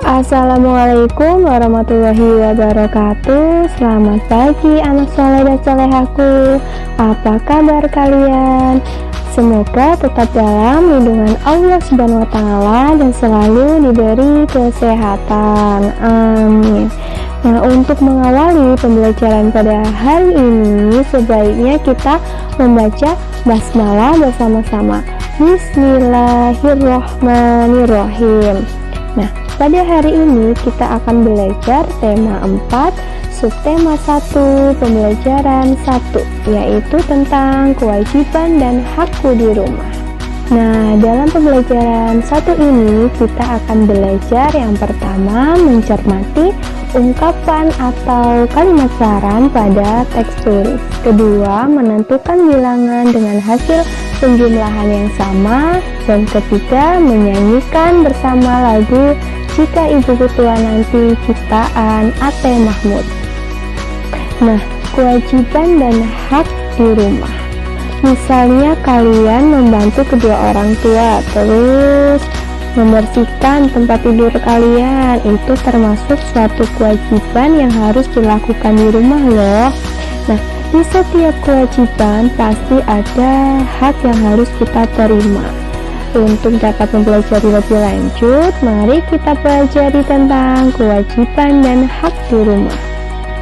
Assalamualaikum warahmatullahi wabarakatuh. Selamat pagi anak soleh dan solehaku. Apa kabar kalian? Semoga tetap dalam lindungan Allah Subhanahu wa Ta'ala dan selalu diberi kesehatan. Amin. Nah, untuk mengawali pembelajaran pada hari ini, sebaiknya kita membaca basmalah bersama-sama. Bismillahirrohmanirrohim. Nah, pada hari ini kita akan belajar tema 4, subtema 1, pembelajaran 1, yaitu tentang kewajiban dan hakku di rumah. Nah, dalam pembelajaran 1 ini kita akan belajar yang pertama mencermati ungkapan atau kalimat saran pada teks tulis. Kedua, menentukan bilangan dengan hasil penjumlahan yang sama. Dan ketiga, menyanyikan bersama lagu Jika Ibuku Tua Nanti ciptaan Ate Mahmud. Nah, kewajiban dan hak di rumah. Misalnya kalian membantu kedua orang tua, terus membersihkan tempat tidur kalian, itu termasuk suatu kewajiban yang harus dilakukan di rumah loh. Nah, di setiap kewajiban pasti ada hak yang harus kita terima. Untuk dapat mempelajari lebih lanjut, mari kita pelajari tentang kewajiban dan hak di rumah.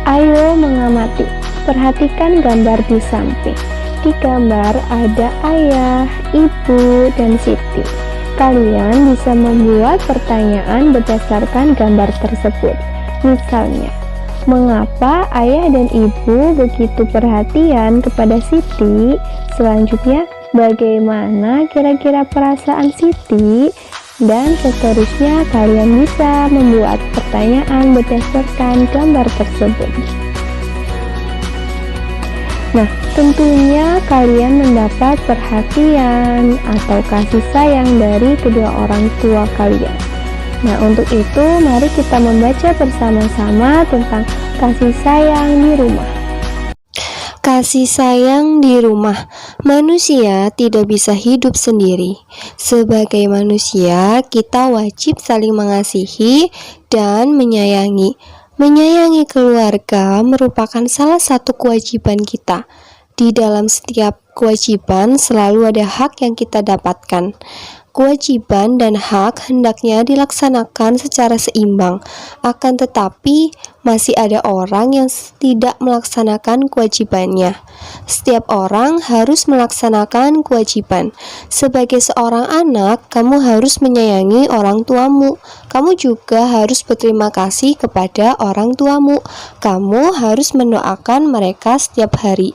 Ayo mengamati, perhatikan gambar di samping. Di gambar ada ayah, ibu, dan Siti. Kalian bisa membuat pertanyaan berdasarkan gambar tersebut. Misalnya, mengapa ayah dan ibu begitu perhatian kepada Siti? Selanjutnya, bagaimana kira-kira perasaan Siti? Dan seterusnya, kalian bisa membuat pertanyaan berdasarkan gambar tersebut. Nah, tentunya kalian mendapat perhatian atau kasih sayang dari kedua orang tua kalian. Nah, untuk itu mari kita membaca bersama-sama tentang kasih sayang di rumah. Kasih sayang di rumah. Manusia tidak bisa hidup sendiri. Sebagai manusia, kita wajib saling mengasihi dan menyayangi. Menyayangi keluarga merupakan salah satu kewajiban kita. Di dalam setiap kewajiban selalu ada hak yang kita dapatkan. Kewajiban dan hak hendaknya dilaksanakan secara seimbang. Akan tetapi, masih ada orang yang tidak melaksanakan kewajibannya. Setiap orang harus melaksanakan kewajiban. Sebagai seorang anak, kamu harus menyayangi orang tuamu. Kamu juga harus berterima kasih kepada orang tuamu. Kamu harus mendoakan mereka setiap hari.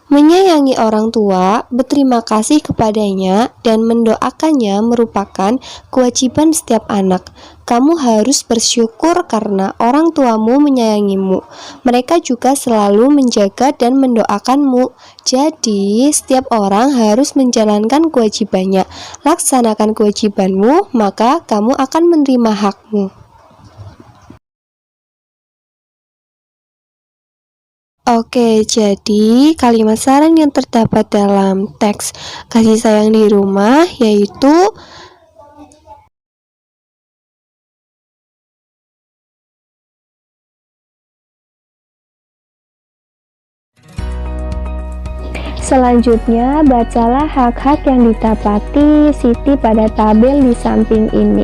Menyayangi orang tua, berterima kasih kepadanya, dan mendoakannya merupakan kewajiban setiap anak. Kamu harus bersyukur karena orang tuamu menyayangimu. Mereka juga selalu menjaga dan mendoakanmu. Jadi, setiap orang harus menjalankan kewajibannya. Laksanakan kewajibanmu, maka kamu akan menerima hakmu. Oke, jadi kalimat saran yang terdapat dalam teks kasih sayang di rumah yaitu Selanjutnya, bacalah hak-hak yang didapati Siti pada tabel di samping ini.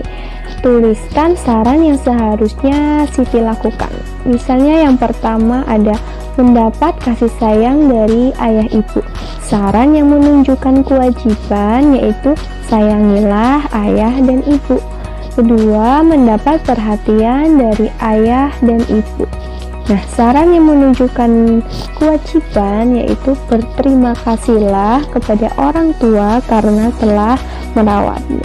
Tuliskan saran yang seharusnya Siti lakukan. Misalnya yang pertama ada mendapat kasih sayang dari ayah ibu. Saran yang menunjukkan kewajiban yaitu sayangilah ayah dan ibu. Kedua, mendapat perhatian dari ayah dan ibu. Nah, saran yang menunjukkan kewajiban yaitu berterima kasihlah kepada orang tua karena telah merawatmu.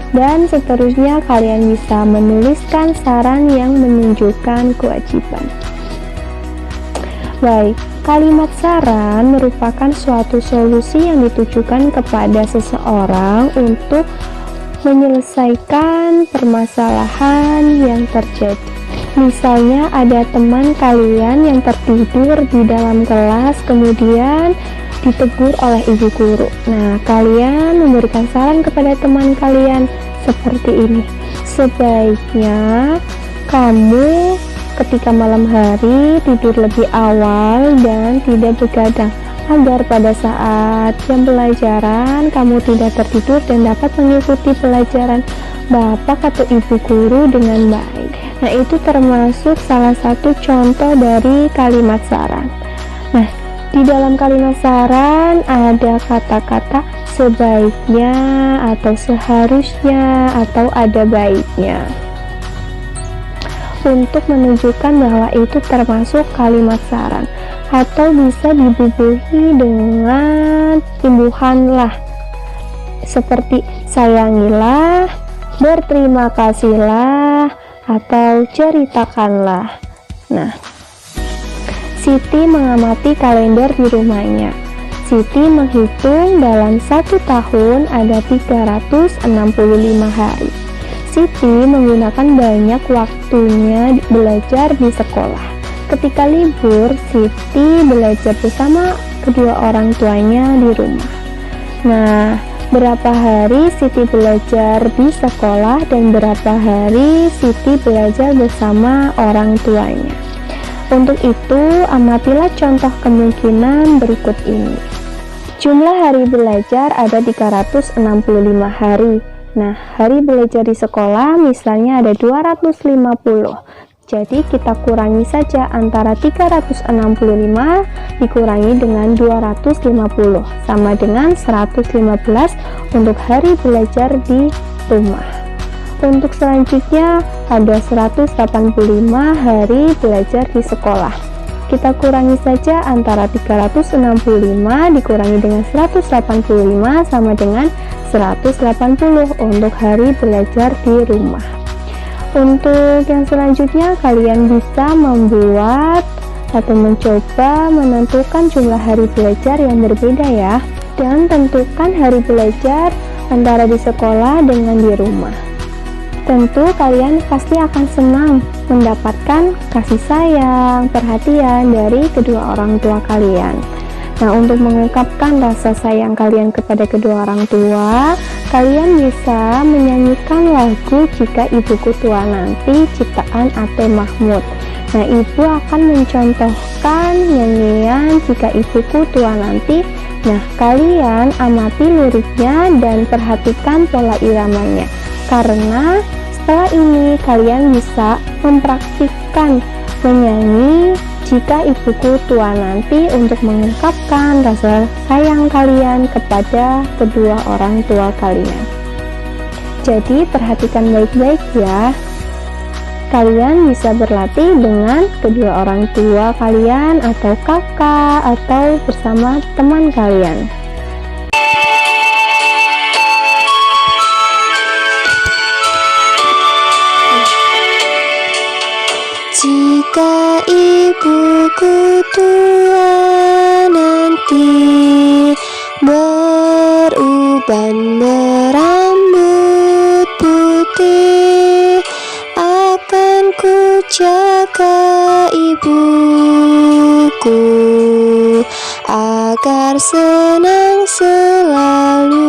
Dan seterusnya kalian bisa menuliskan saran yang menunjukkan kewajiban. Baik, kalimat saran merupakan suatu solusi yang ditujukan kepada seseorang untuk menyelesaikan permasalahan yang terjadi. Misalnya ada teman kalian yang tertidur di dalam kelas, kemudian ditegur oleh ibu guru. Nah, kalian memberikan saran kepada teman kalian seperti ini. Sebaiknya kamu ketika malam hari tidur lebih awal dan tidak begadang, agar pada saat jam pelajaran kamu tidak tertidur dan dapat mengikuti pelajaran bapak atau ibu guru dengan baik. Nah, itu termasuk salah satu contoh dari kalimat saran. Nah, di dalam kalimat saran ada kata-kata sebaiknya atau seharusnya atau ada baiknya, untuk menunjukkan bahwa itu termasuk kalimat saran, atau bisa dibubuhi dengan imbuhan seperti sayangilah, berterima kasihlah, atau ceritakanlah. Nah, Siti mengamati kalender di rumahnya. Siti menghitung dalam 1 tahun ada 365 hari. Siti menggunakan banyak waktunya belajar di sekolah. Ketika libur, Siti belajar bersama kedua orang tuanya di rumah. Nah, berapa hari Siti belajar di sekolah dan berapa hari Siti belajar bersama orang tuanya? Untuk itu, amatilah contoh kemungkinan berikut ini. Jumlah hari belajar ada 365 hari. Nah, hari belajar di sekolah misalnya ada 250. Jadi kita kurangi saja antara 365 dikurangi dengan 250, sama dengan 115 untuk hari belajar di rumah. Untuk selanjutnya ada 185 hari belajar di sekolah. Kita kurangi saja antara 365 dikurangi dengan 185 sama dengan 180 untuk hari belajar di rumah. Untuk yang selanjutnya, kalian bisa membuat atau mencoba menentukan jumlah hari belajar yang berbeda ya, dan tentukan hari belajar antara di sekolah dengan di rumah. Tentu kalian pasti akan senang mendapatkan kasih sayang, perhatian dari kedua orang tua kalian. Nah, untuk mengungkapkan rasa sayang kalian kepada kedua orang tua, kalian bisa menyanyikan lagu Jika Ibuku Tua Nanti ciptaan Ate Mahmud. Nah, ibu akan mencontohkan nyanyian Jika Ibuku Tua Nanti. Nah, kalian amati liriknya dan perhatikan pola iramanya, karena setelah ini kalian bisa mempraktikkan menyanyi Jika Ibuku Tua Nanti untuk mengungkapkan rasa sayang kalian kepada kedua orang tua kalian. Jadi perhatikan baik-baik ya. Kalian bisa berlatih dengan kedua orang tua kalian atau kakak atau bersama teman kalian. Jika ibuku tua nanti beruban berambut putih, akan ku jaga ibuku agar senang selalu.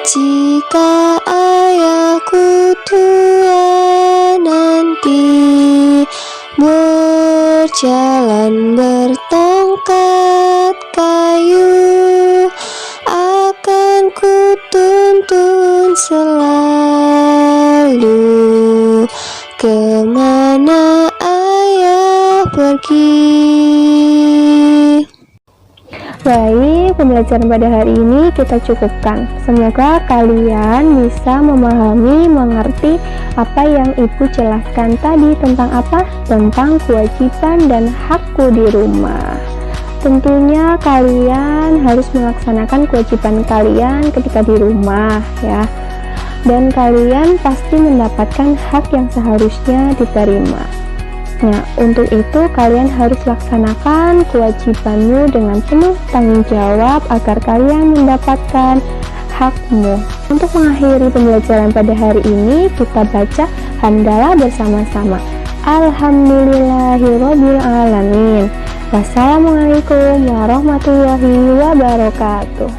Jika ayahku tua nanti berjalan bertongkat kayu, akan ku tuntun selalu kemana ayah pergi. Baik, pembelajaran pada hari ini kita cukupkan. Semoga kalian bisa memahami, mengerti apa yang ibu jelaskan tadi tentang apa? Tentang kewajiban dan hakku di rumah. Tentunya kalian harus melaksanakan kewajiban kalian ketika di rumah ya. Dan kalian pasti mendapatkan hak yang seharusnya diterima. Nah, untuk itu kalian harus laksanakan kewajibanmu dengan penuh tanggung jawab agar kalian mendapatkan hakmu. Untuk mengakhiri pembelajaran pada hari ini, kita baca hamdalah bersama-sama. Alhamdulillahirabbil alamin. Wassalamualaikum warahmatullahi wabarakatuh.